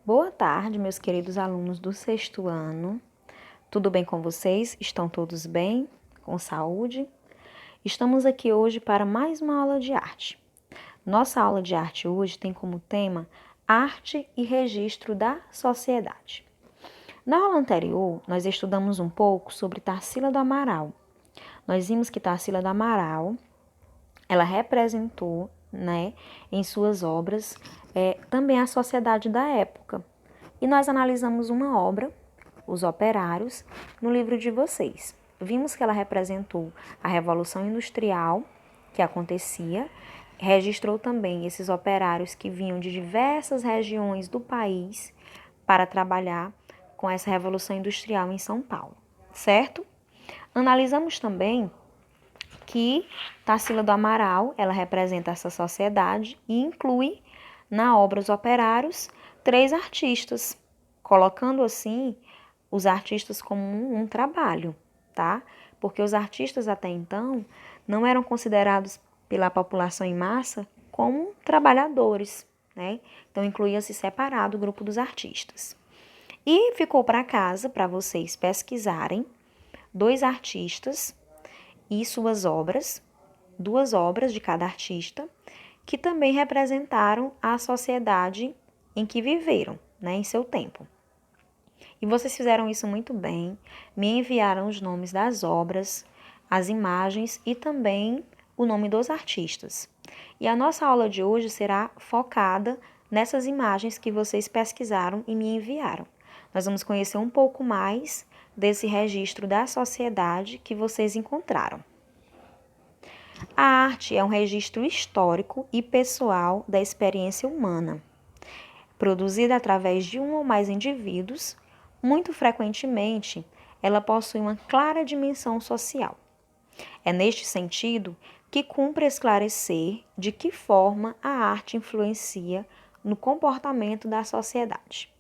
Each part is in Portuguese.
Boa tarde, meus queridos alunos do sexto ano. Tudo bem com vocês? Estão todos bem? Com saúde? Estamos aqui hoje para mais uma aula de arte. Nossa aula de arte hoje tem como tema Arte e Registro da Sociedade. Na aula anterior, nós estudamos um pouco sobre Tarsila do Amaral. Nós vimos que Tarsila do Amaral, ela representou, em suas obras, também a sociedade da época. E nós analisamos uma obra, Os Operários, no livro de vocês. Vimos que ela representou a Revolução Industrial que acontecia, registrou também esses operários que vinham de diversas regiões do país para trabalhar com essa Revolução Industrial em São Paulo, certo? Analisamos também que Tarsila do Amaral, ela representa essa sociedade e inclui na obra Os Operários 3 artistas, colocando assim os artistas como um trabalho, tá? Porque os artistas até então não eram considerados pela população em massa como trabalhadores, né? Então incluía-se separado o grupo dos artistas. E ficou para casa para vocês pesquisarem 2 artistas e suas obras, 2 obras de cada artista, que também representaram a sociedade em que viveram, em seu tempo. E vocês fizeram isso muito bem, me enviaram os nomes das obras, as imagens e também o nome dos artistas. E a nossa aula de hoje será focada nessas imagens que vocês pesquisaram e me enviaram. Nós vamos conhecer um pouco mais desse registro da sociedade que vocês encontraram. A arte é um registro histórico e pessoal da experiência humana, produzida através de um ou mais indivíduos. Muito frequentemente, ela possui uma clara dimensão social. É neste sentido que cumpre esclarecer de que forma a arte influencia no comportamento da sociedade.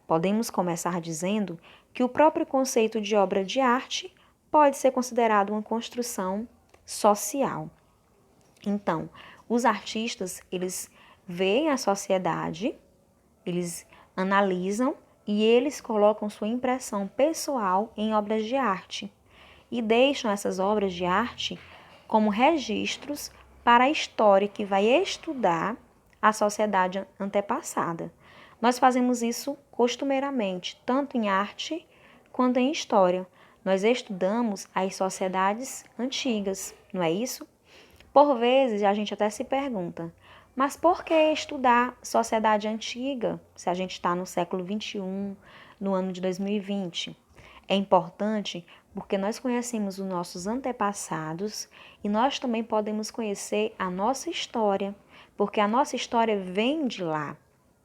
Podemos começar dizendo que o próprio conceito de obra de arte pode ser considerado uma construção social. Então, os artistas, eles veem a sociedade, eles analisam e eles colocam sua impressão pessoal em obras de arte e deixam essas obras de arte como registros para a história que vai estudar a sociedade antepassada. Nós fazemos isso costumeiramente, tanto em arte quanto em história. Nós estudamos as sociedades antigas, não é isso? Por vezes a gente até se pergunta, mas por que estudar sociedade antiga se a gente está no século XXI, no ano de 2020? É importante porque nós conhecemos os nossos antepassados e nós também podemos conhecer a nossa história, porque a nossa história vem de lá.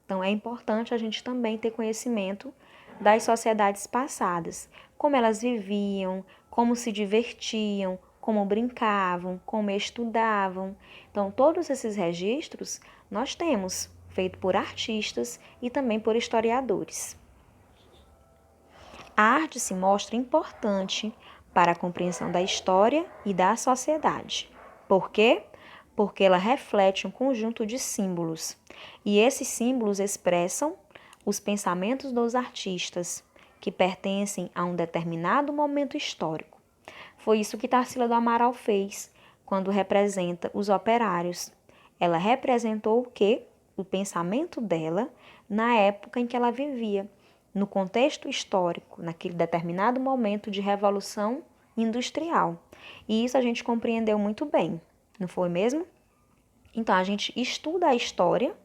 Então é importante a gente também ter conhecimento das sociedades passadas, como elas viviam, como se divertiam, como brincavam, como estudavam. Então, todos esses registros nós temos, feito por artistas e também por historiadores. A arte se mostra importante para a compreensão da história e da sociedade. Por quê? Porque ela reflete um conjunto de símbolos, e esses símbolos expressam os pensamentos dos artistas, que pertencem a um determinado momento histórico. Foi isso que Tarsila do Amaral fez quando representa os operários. Ela representou o quê? O pensamento dela na época em que ela vivia, no contexto histórico, naquele determinado momento de revolução industrial. E isso a gente compreendeu muito bem, não foi mesmo? Então, a gente estuda a história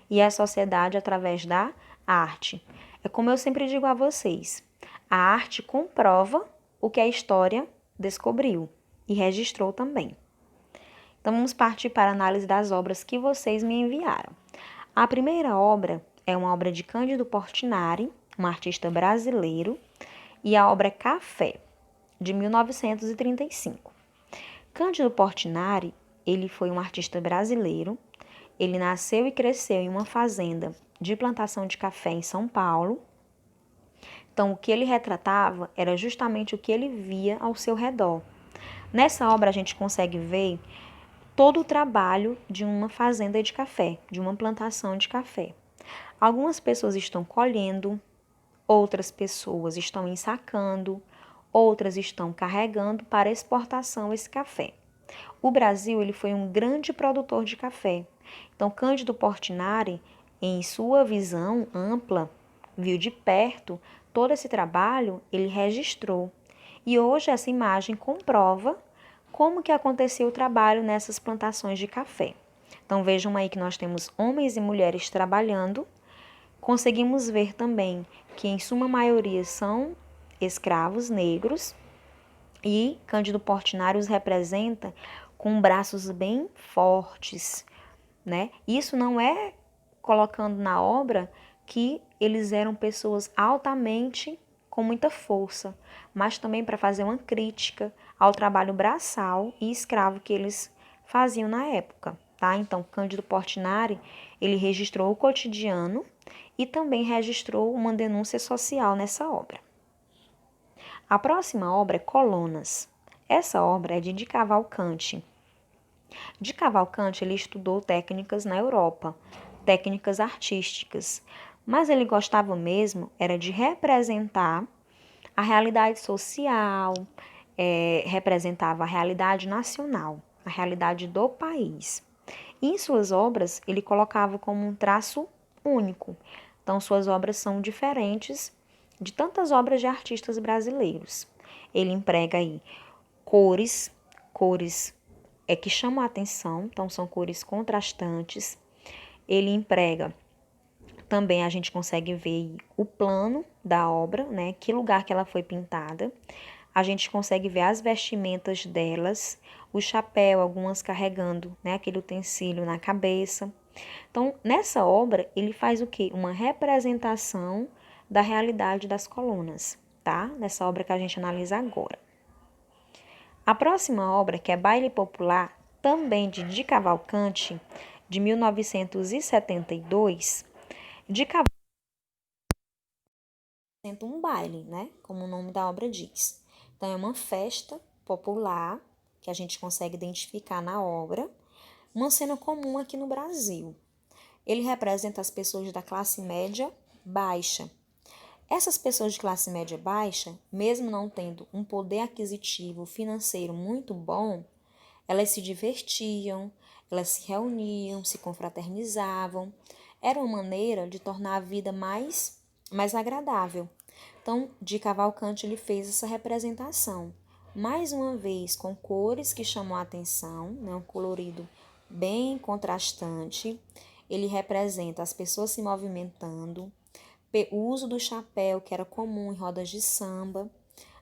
e a sociedade através da arte. É como eu sempre digo a vocês, a arte comprova o que a história descobriu e registrou também. Então, vamos partir para a análise das obras que vocês me enviaram. A primeira obra é uma obra de Cândido Portinari, um artista brasileiro, e a obra é Café, de 1935. Cândido Portinari, ele foi um artista brasileiro, ele nasceu e cresceu em uma fazenda de plantação de café em São Paulo. Então, o que ele retratava era justamente o que ele via ao seu redor. Nessa obra, a gente consegue ver todo o trabalho de uma fazenda de café, de uma plantação de café. Algumas pessoas estão colhendo, outras pessoas estão ensacando, outras estão carregando para exportação esse café. O Brasil ele foi um grande produtor de café. Então, Cândido Portinari, em sua visão ampla, viu de perto todo esse trabalho, ele registrou. E hoje essa imagem comprova como que aconteceu o trabalho nessas plantações de café. Então, vejam aí que nós temos homens e mulheres trabalhando. Conseguimos ver também que, em suma maioria, são escravos negros e Cândido Portinari os representa com braços bem fortes, né? Isso não é colocando na obra que eles eram pessoas altamente com muita força, mas também para fazer uma crítica ao trabalho braçal e escravo que eles faziam na época, tá? Então, Cândido Portinari, ele registrou o cotidiano e também registrou uma denúncia social nessa obra. A próxima obra é Colunas. Essa obra é de Cavalcanti. De Cavalcanti, ele estudou técnicas na Europa, técnicas artísticas, mas ele gostava mesmo era de representar a realidade social, representava a realidade nacional, a realidade do país. E em suas obras, ele colocava como um traço único. Então, suas obras são diferentes de tantas obras de artistas brasileiros. Ele emprega aí cores que chamam a atenção, então são cores contrastantes. Ele emprega também, a gente consegue ver o plano da obra, né? Que lugar que ela foi pintada. A gente consegue ver as vestimentas delas, o chapéu, algumas carregando, né, aquele utensílio na cabeça. Então, nessa obra, ele faz o quê? Uma representação da realidade das colunas, tá? Nessa obra que a gente analisa agora. A próxima obra, que é Baile Popular, também de Cavalcanti, de 1972, de Cavalcanti representa um baile, né? Como o nome da obra diz. Então, é uma festa popular que a gente consegue identificar na obra, uma cena comum aqui no Brasil. Ele representa as pessoas da classe média baixa. Essas pessoas de classe média baixa, mesmo não tendo um poder aquisitivo financeiro muito bom, elas se divertiam, elas se reuniam, se confraternizavam. Era uma maneira de tornar a vida mais agradável. Então, de Cavalcanti ele fez essa representação. Mais uma vez, com cores que chamam a atenção, né? Um colorido bem contrastante. Ele representa as pessoas se movimentando, o uso do chapéu, que era comum em rodas de samba.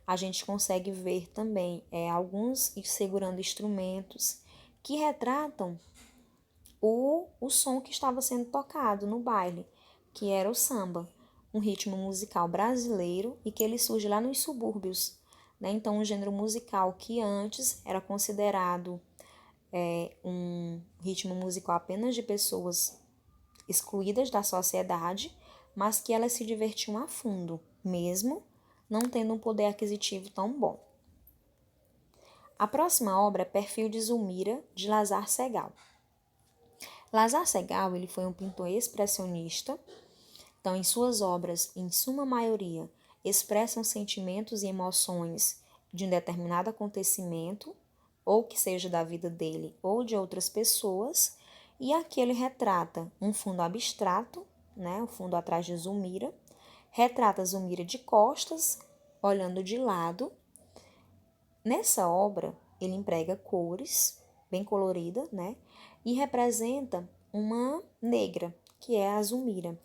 A gente consegue ver também alguns segurando instrumentos que retratam o som que estava sendo tocado no baile, que era o samba, um ritmo musical brasileiro e que ele surge lá nos subúrbios, né? Então, um gênero musical que antes era considerado um ritmo musical apenas de pessoas excluídas da sociedade, mas que elas se divertiam a fundo, mesmo não tendo um poder aquisitivo tão bom. A próxima obra é Perfil de Zulmira, de Lazar Segall. Lazar Segall ele foi um pintor expressionista, então em suas obras, em suma maioria, expressam sentimentos e emoções de um determinado acontecimento, ou que seja da vida dele ou de outras pessoas, e aqui ele retrata um fundo abstrato, né, o fundo atrás de Zulmira, retrata Zulmira de costas, olhando de lado. Nessa obra, ele emprega cores, bem coloridas, né, e representa uma negra, que é a Zulmira.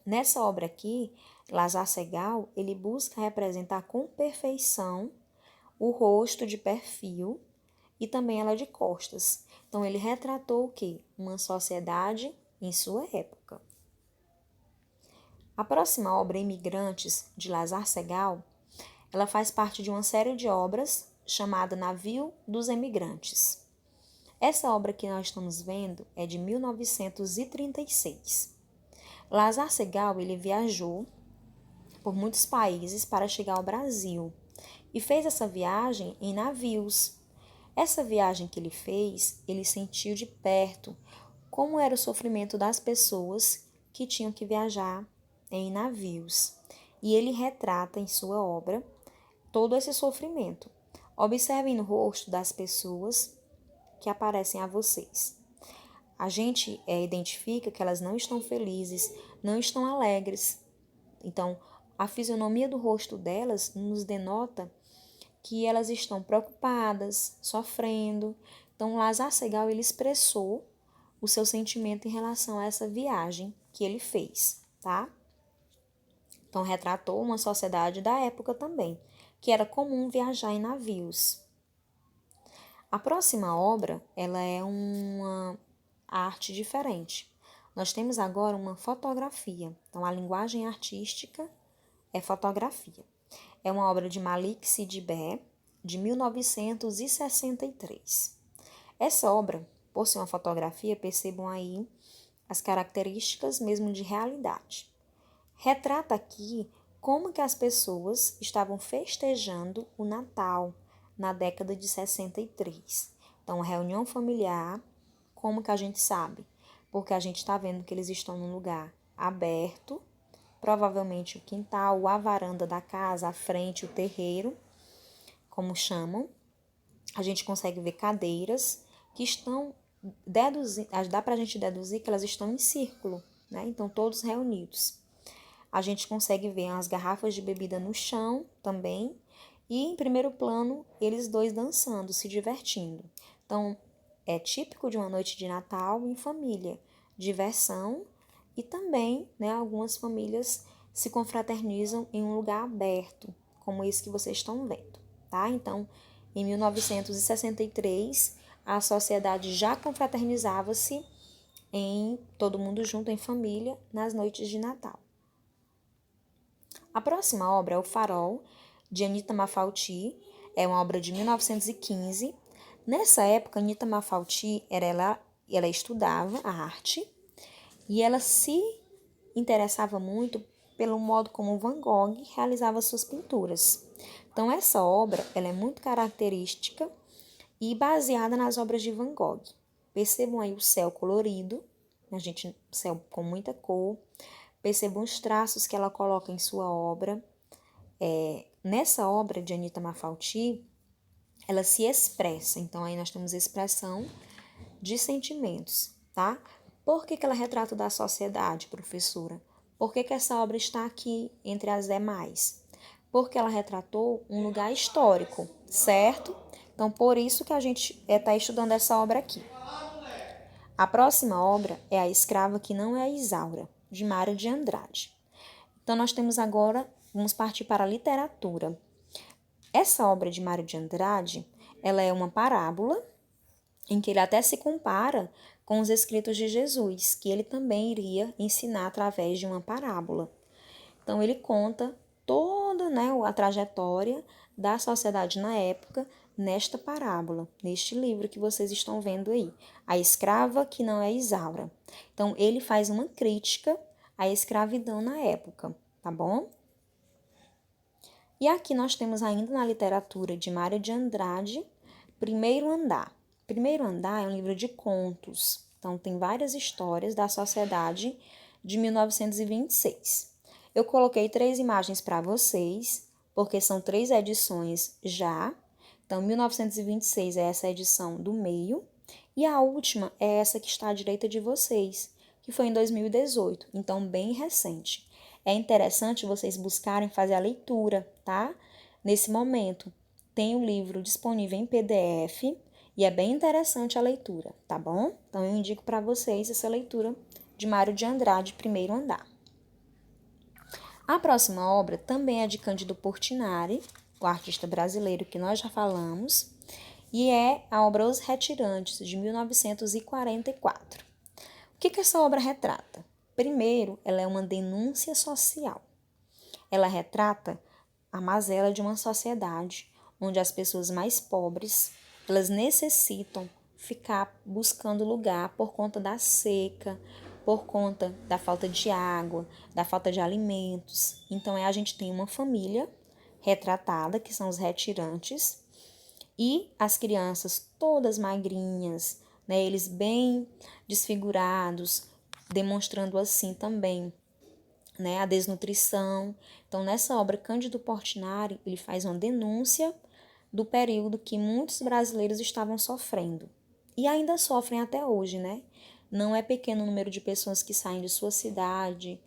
Nessa obra aqui, Lazar Segall, ele busca representar com perfeição o rosto de perfil e também ela de costas. Então, ele retratou o quê? Uma sociedade em sua época. A próxima obra, Imigrantes, de Lazar Segall, ela faz parte de uma série de obras chamada Navio dos Emigrantes. Essa obra que nós estamos vendo é de 1936. Lazar Segall ele viajou por muitos países para chegar ao Brasil e fez essa viagem em navios. Essa viagem que ele fez, ele sentiu de perto como era o sofrimento das pessoas que tinham que viajar em navios. E ele retrata em sua obra todo esse sofrimento. Observem no rosto das pessoas que aparecem a vocês. A gente identifica que elas não estão felizes, não estão alegres. Então, a fisionomia do rosto delas nos denota que elas estão preocupadas, sofrendo. Então, Lázaro Segall, ele expressou o seu sentimento em relação a essa viagem que ele fez, tá? Então, retratou uma sociedade da época também, que era comum viajar em navios. A próxima obra, ela é uma arte diferente. Nós temos agora uma fotografia. Então, a linguagem artística é fotografia. É uma obra de Malik Sidibé, de 1963. Essa obra, por ser uma fotografia, percebam aí as características mesmo de realidade. Retrata aqui como que as pessoas estavam festejando o Natal na década de 63. Então, reunião familiar, como que a gente sabe? Porque a gente está vendo que eles estão num lugar aberto, provavelmente o quintal, a varanda da casa, a frente, o terreiro, como chamam. A gente consegue ver cadeiras que estão dá para a gente deduzir que elas estão em círculo, né? Então, todos reunidos. A gente consegue ver as garrafas de bebida no chão também. E, em primeiro plano, eles dois dançando, se divertindo. Então, é típico de uma noite de Natal em família. Diversão e também, né, algumas famílias se confraternizam em um lugar aberto, como esse que vocês estão vendo, tá? Então, em 1963, a sociedade já confraternizava-se em todo mundo junto em família nas noites de Natal. A próxima obra é O Farol, de Anita Malfatti, é uma obra de 1915. Nessa época, Anita Malfatti ela estudava a arte e ela se interessava muito pelo modo como Van Gogh realizava suas pinturas. Então, essa obra ela é muito característica e baseada nas obras de Van Gogh. Percebam aí o céu colorido, céu com muita cor. Percebam os traços que ela coloca em sua obra. Nessa obra de Anita Malfatti, ela se expressa. Então, aí nós temos expressão de sentimentos, tá? Por que ela retrata da sociedade, professora? Por que essa obra está aqui entre as demais? Porque ela retratou um lugar histórico, certo? Então, por isso que a gente está estudando essa obra aqui. A próxima obra é A Escrava que Não é Isaura, de Mário de Andrade. Então, nós temos agora, vamos partir para a literatura. Essa obra de Mário de Andrade, ela é uma parábola em que ele até se compara com os escritos de Jesus, que ele também iria ensinar através de uma parábola. Então, ele conta toda, né, a trajetória da sociedade na época nesta parábola, neste livro que vocês estão vendo aí, A Escrava que Não é Isaura. Então, ele faz uma crítica à escravidão na época, tá bom? E aqui nós temos ainda na literatura de Mário de Andrade, Primeiro Andar. Primeiro Andar é um livro de contos, então tem várias histórias da sociedade de 1926. Eu coloquei 3 imagens para vocês, porque são 3 edições já. Então, 1926 é essa edição do meio, e a última é essa que está à direita de vocês, que foi em 2018, então bem recente. É interessante vocês buscarem fazer a leitura, tá? Nesse momento, tem o livro disponível em PDF e é bem interessante a leitura, tá bom? Então, eu indico para vocês essa leitura de Mário de Andrade, Primeiro Andar. A próxima obra também é de Cândido Portinari, o artista brasileiro que nós já falamos, e é a obra Os Retirantes, de 1944. O que essa obra retrata? Primeiro, ela é uma denúncia social. Ela retrata a mazela de uma sociedade onde as pessoas mais pobres, elas necessitam ficar buscando lugar por conta da seca, por conta da falta de água, da falta de alimentos. Então, a gente tem uma família retratada, que são os retirantes, e as crianças todas magrinhas, né, eles bem desfigurados, demonstrando assim também, né, a desnutrição. Então, nessa obra, Cândido Portinari, ele faz uma denúncia do período que muitos brasileiros estavam sofrendo. E ainda sofrem até hoje, né? Não é pequeno o número de pessoas que saem de sua cidade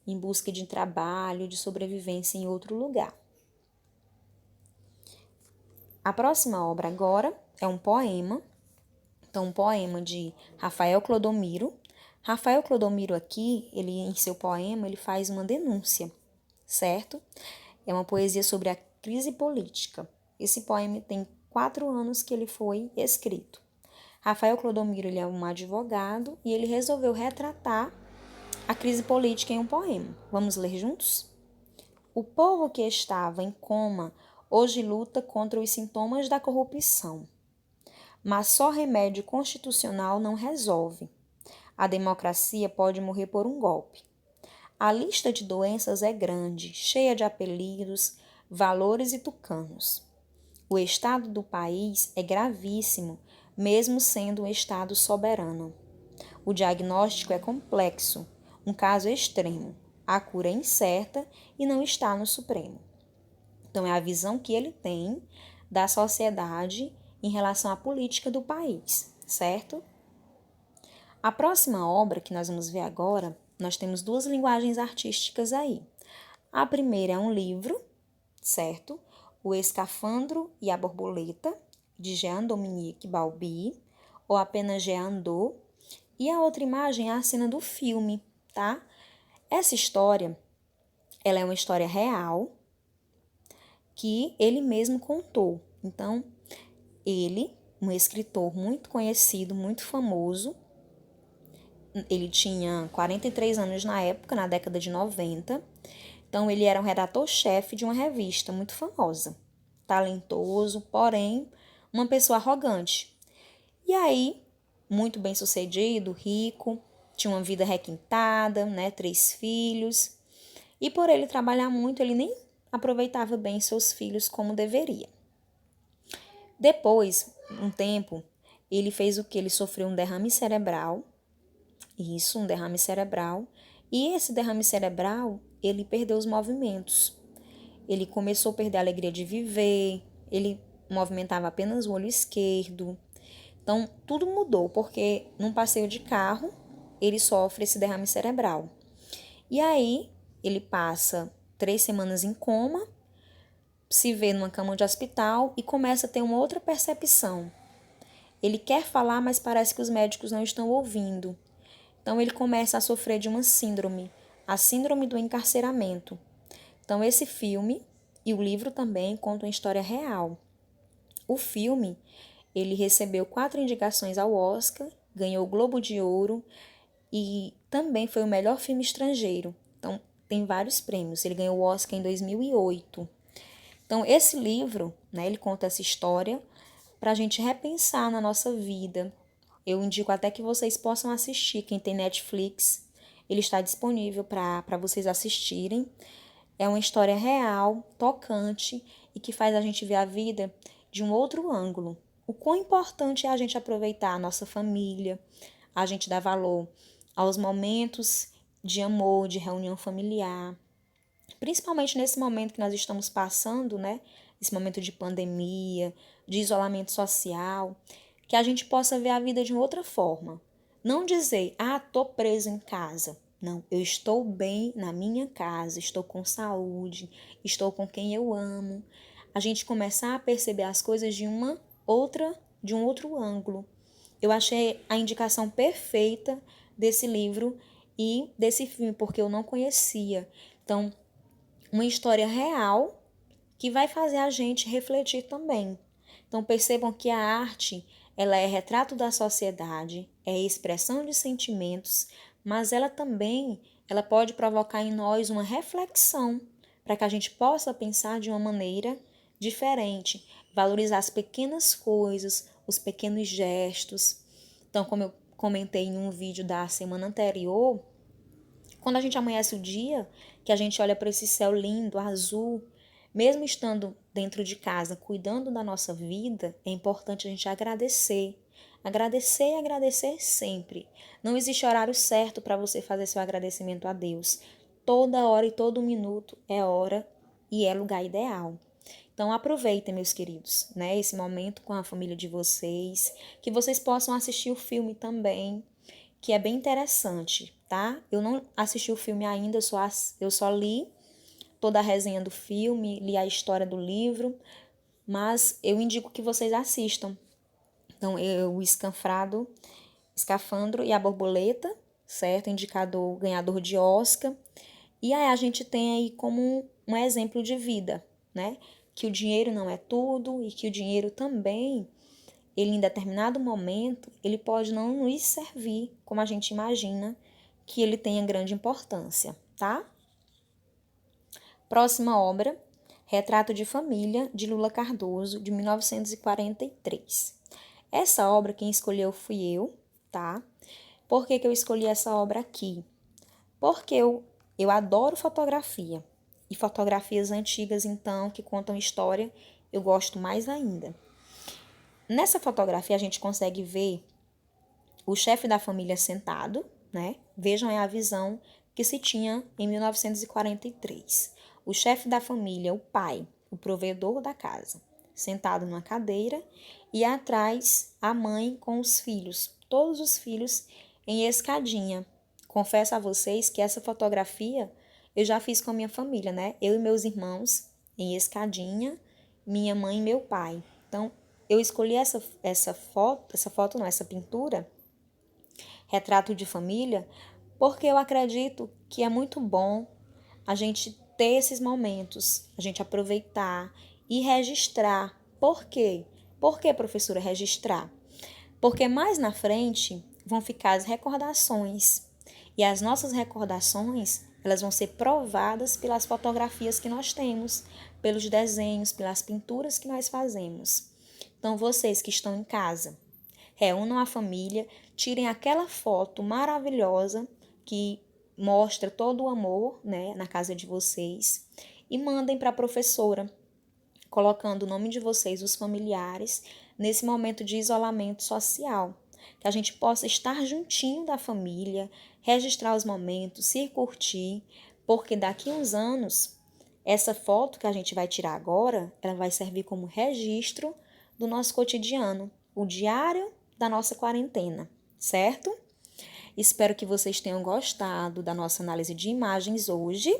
em busca de trabalho, de sobrevivência em outro lugar. A próxima obra agora é um poema. Então, um poema de Rafael Clodomiro. Rafael Clodomiro aqui, ele em seu poema, ele faz uma denúncia, certo? É uma poesia sobre a crise política. Esse poema tem 4 anos que ele foi escrito. Rafael Clodomiro, ele é um advogado e ele resolveu retratar a crise política em um poema. Vamos ler juntos? O povo que estava em coma hoje luta contra os sintomas da corrupção. Mas só remédio constitucional não resolve. A democracia pode morrer por um golpe. A lista de doenças é grande, cheia de apelidos, valores e tucanos. O estado do país é gravíssimo, mesmo sendo um estado soberano. O diagnóstico é complexo, um caso extremo. A cura é incerta e não está no Supremo. Então, é a visão que ele tem da sociedade em relação à política do país, certo? A próxima obra que nós vamos ver agora, nós temos 2 linguagens artísticas aí. A primeira é um livro, certo? O Escafandro e a Borboleta, de Jean-Dominique Balbi, ou apenas Jean Do. E a outra imagem é a cena do filme, tá? Essa história, ela é uma história real que ele mesmo contou. Então, ele, um escritor muito conhecido, muito famoso, ele tinha 43 anos na época, na década de 90. Então, ele era um redator-chefe de uma revista muito famosa. Talentoso, porém, uma pessoa arrogante. E aí, muito bem sucedido, rico, tinha uma vida requintada, né, 3 filhos. E por ele trabalhar muito, ele nem aproveitava bem seus filhos como deveria. Depois, um tempo, ele fez o que? Ele sofreu um derrame cerebral. Isso, um derrame cerebral. E esse derrame cerebral, ele perdeu os movimentos. Ele começou a perder a alegria de viver, ele movimentava apenas o olho esquerdo. Então, tudo mudou, porque num passeio de carro, ele sofre esse derrame cerebral. E aí, ele passa 3 semanas em coma, se vê numa cama de hospital e começa a ter uma outra percepção. Ele quer falar, mas parece que os médicos não estão ouvindo. Então, ele começa a sofrer de uma síndrome, a síndrome do encarceramento. Então, esse filme e o livro também contam uma história real. O filme, ele recebeu 4 indicações ao Oscar, ganhou o Globo de Ouro e também foi o melhor filme estrangeiro. Então, tem vários prêmios. Ele ganhou o Oscar em 2008. Então, esse livro, né, ele conta essa história para a gente repensar na nossa vida. Eu indico até que vocês possam assistir. Quem tem Netflix, ele está disponível para vocês assistirem. É uma história real, tocante e que faz a gente ver a vida de um outro ângulo. O quão importante é a gente aproveitar a nossa família, a gente dar valor aos momentos de amor, de reunião familiar. Principalmente nesse momento que nós estamos passando, né? Esse momento de pandemia, de isolamento social, que a gente possa ver a vida de outra forma. Não dizer, tô preso em casa. Não, eu estou bem na minha casa, estou com saúde, estou com quem eu amo. A gente começar a perceber as coisas de um outro ângulo. Eu achei a indicação perfeita desse livro e desse filme, porque eu não conhecia. Então, uma história real que vai fazer a gente refletir também. Então, percebam que a arte, ela é retrato da sociedade, é expressão de sentimentos, mas ela pode provocar em nós uma reflexão para que a gente possa pensar de uma maneira diferente, valorizar as pequenas coisas, os pequenos gestos. Então, como eu comentei em um vídeo da semana anterior, quando a gente amanhece o dia, que a gente olha para esse céu lindo, azul, mesmo estando dentro de casa, cuidando da nossa vida, é importante a gente agradecer. Agradecer e agradecer sempre. Não existe horário certo para você fazer seu agradecimento a Deus. Toda hora e todo minuto é hora e é lugar ideal. Então aproveitem, meus queridos, né, esse momento com a família de vocês, que vocês possam assistir o filme também, que é bem interessante, tá? Eu não assisti o filme ainda, eu só li toda a resenha do filme, li a história do livro, mas eu indico que vocês assistam. Então, o Escafandro e a Borboleta, certo? Indicador ganhador de Oscar. E aí a gente tem aí como um exemplo de vida, né? Que o dinheiro não é tudo e que o dinheiro também, ele em determinado momento, ele pode não nos servir como a gente imagina que ele tenha grande importância, tá? Próxima obra, Retrato de Família, de Lula Cardoso, de 1943. Essa obra quem escolheu fui eu, tá? Por que eu escolhi essa obra aqui? Porque eu adoro fotografia. E fotografias antigas, então, que contam história, eu gosto mais ainda. Nessa fotografia a gente consegue ver o chefe da família sentado, né? Vejam a visão que se tinha em 1943. O chefe da família, o pai, o provedor da casa, sentado numa cadeira e atrás a mãe com os filhos, todos os filhos em escadinha. Confesso a vocês que essa fotografia eu já fiz com a minha família, né? Eu e meus irmãos em escadinha, minha mãe e meu pai. Então, eu escolhi essa pintura, retrato de família, porque eu acredito que é muito bom a gente ter esses momentos, a gente aproveitar e registrar. Por quê? Por que, professora, registrar? Porque mais na frente vão ficar as recordações. E as nossas recordações, elas vão ser provadas pelas fotografias que nós temos, pelos desenhos, pelas pinturas que nós fazemos. Então, vocês que estão em casa, reúnam a família, tirem aquela foto maravilhosa que mostra todo o amor, né, na casa de vocês e mandem para a professora, colocando o nome de vocês, os familiares, nesse momento de isolamento social. Que a gente possa estar juntinho da família, registrar os momentos, se curtir, porque daqui a uns anos, essa foto que a gente vai tirar agora, ela vai servir como registro do nosso cotidiano, o diário da nossa quarentena, certo? Espero que vocês tenham gostado da nossa análise de imagens hoje,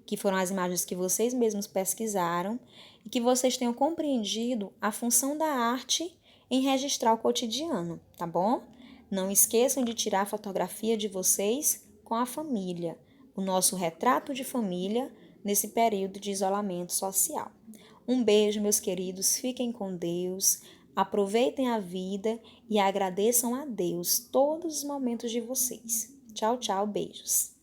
que foram as imagens que vocês mesmos pesquisaram, e que vocês tenham compreendido a função da arte em registrar o cotidiano, tá bom? Não esqueçam de tirar a fotografia de vocês com a família, o nosso retrato de família nesse período de isolamento social. Um beijo, meus queridos, fiquem com Deus, aproveitem a vida e agradeçam a Deus todos os momentos de vocês. Tchau, tchau, beijos.